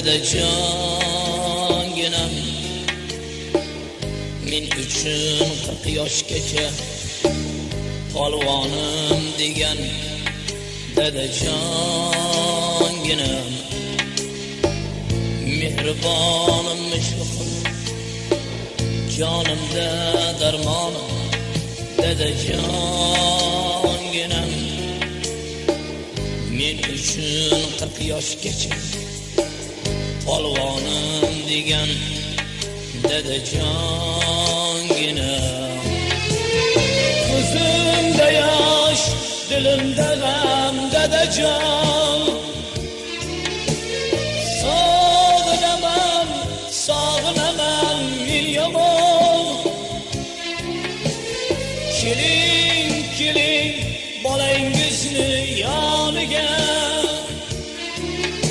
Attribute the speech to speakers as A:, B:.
A: dadajonginam. Men uchun 40 yoshgacha polvonim degan dadajonginam. Mehribonim mishqim, jonimda darmonim dadajonginam. Men uchun 40 yoshgacha polvonim degan dadajonginam. Ko'zimda yosh, dilimda g'am dadajon.